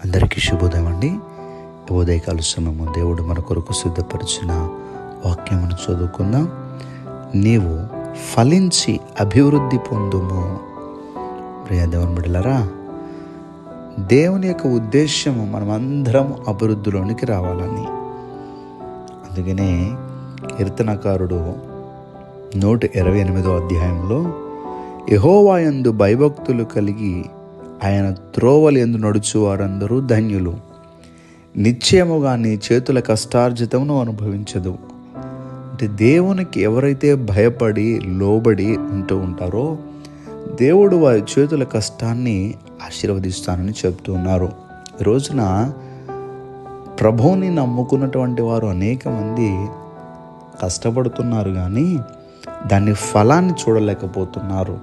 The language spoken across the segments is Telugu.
అందరికీ శుభోదయం అండి. ఉదయకాల సమయము దేవుడు మన కొరకు సిద్ధపరిచిన వాక్యమును చదువుకుందాం. నీవు ఫలించి అభివృద్ధి పొందుము. ప్రియ దేవుని బిడ్డలారా, దేవుని యొక్క ఉద్దేశము మనమందరం అభివృద్ధిలోనికి రావాలని. అందుకనే కీర్తనకారుడు 128వ అధ్యాయంలో యెహోవా యందు భయభక్తులు కలిగి ఆయన త్రోవలు యందు నడుచు వారందరూ ధన్యులు. నిశ్చయముగా నీ చేతుల కష్టార్జితమును అనుభవించదు. అంటే దేవునికి ఎవరైతే భయపడి లోబడి ఉంటూ ఉంటారో దేవుడు వారి చేతుల కష్టాన్ని ఆశీర్వదిస్తానని చెప్తూ ఉన్నారు. ఈ రోజున ప్రభువుని నమ్ముకున్నటువంటి వారు అనేక మంది కష్టపడుతున్నారు, కానీ దాని ఫలాన్ని చూడలేకపోతున్నారు.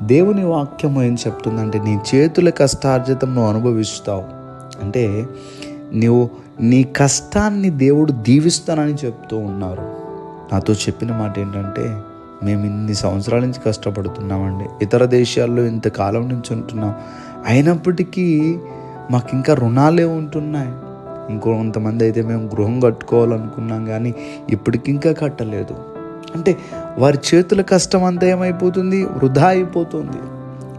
దేవుని వాక్యము ఏం చెప్తుందంటే, నీ చేతుల కష్టార్జితం నువ్వు అనుభవిస్తావు. అంటే నీ కష్టాన్ని దేవుడు దీవిస్తానని చెప్తూ ఉన్నారు. నాతో చెప్పిన మాట ఏంటంటే, మేము ఇన్ని సంవత్సరాల నుంచి కష్టపడుతున్నామండి, ఇతర దేశాల్లో ఇంతకాలం నుంచి ఉంటున్నాం, అయినప్పటికీ మాకు ఇంకా రుణాలే ఉంటున్నాయి. ఇంకొంతమంది అయితే మేము గృహం కట్టుకోవాలనుకున్నాం, కానీ ఇప్పటికింకా కట్టలేదు. అంటే వారి చేతుల కష్టం అంతా ఏమైపోతుంది? వృధా అయిపోతుంది.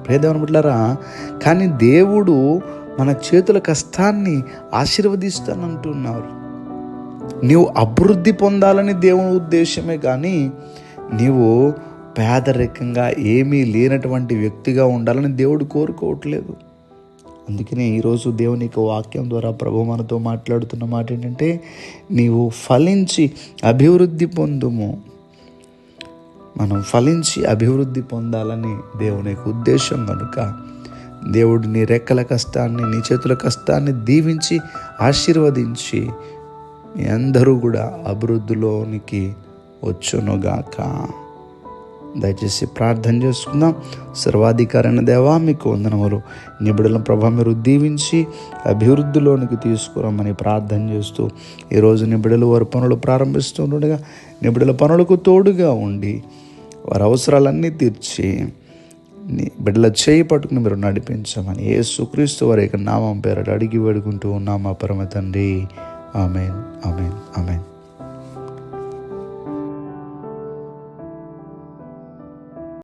ప్రియదేవుని బిడ్డలారా, కానీ దేవుడు మన చేతుల కష్టాన్ని ఆశీర్వదిస్తానంటున్నారు. నీవు అభివృద్ధి పొందాలని దేవుని ఉద్దేశమే, కానీ నీవు పేదరికంగా ఏమీ లేనటువంటి వ్యక్తిగా ఉండాలని దేవుడు కోరుకోవట్లేదు. అందుకనే ఈరోజు దేవుని యొక్క వాక్యం ద్వారా ప్రభు మనతో మాట్లాడుతున్న మాట ఏంటంటే, నీవు ఫలించి అభివృద్ధి పొందుము. మనం ఫలించి అభివృద్ధి పొందాలని దేవుని యొక్క ఉద్దేశం కనుక దేవుడు నీ రెక్కల కష్టాన్ని, నీ చేతుల కష్టాన్ని దీవించి ఆశీర్వదించి మీ అందరూ కూడా అభివృద్ధిలోనికి వచ్చునుగాక. దయచేసి ప్రార్థన చేసుకుందాం. సర్వాధికారైన దేవా, మీకు వందనములు. నీ బిడ్డలను ప్రభా మీరు దీవించి అభివృద్ధిలోనికి తీసుకురమ్మని ప్రార్థన చేస్తూ, ఈరోజు నీ బిడ్డలు వారి పనులు ప్రారంభిస్తుండగా నీ బిడ్డల పనులకు తోడుగా ఉండి వారి అవసరాలన్నీ తీర్చి నీ బిడ్డల చేయి పట్టుకుని మీరు నడిపించమని యేసుక్రీస్తు వారి యొక్క నామం పేరట అడిగి వేడుకుంటూ ఉన్నామా పరమ తండ్రి. ఆమేన్, ఆమేన్, ఆమేన్.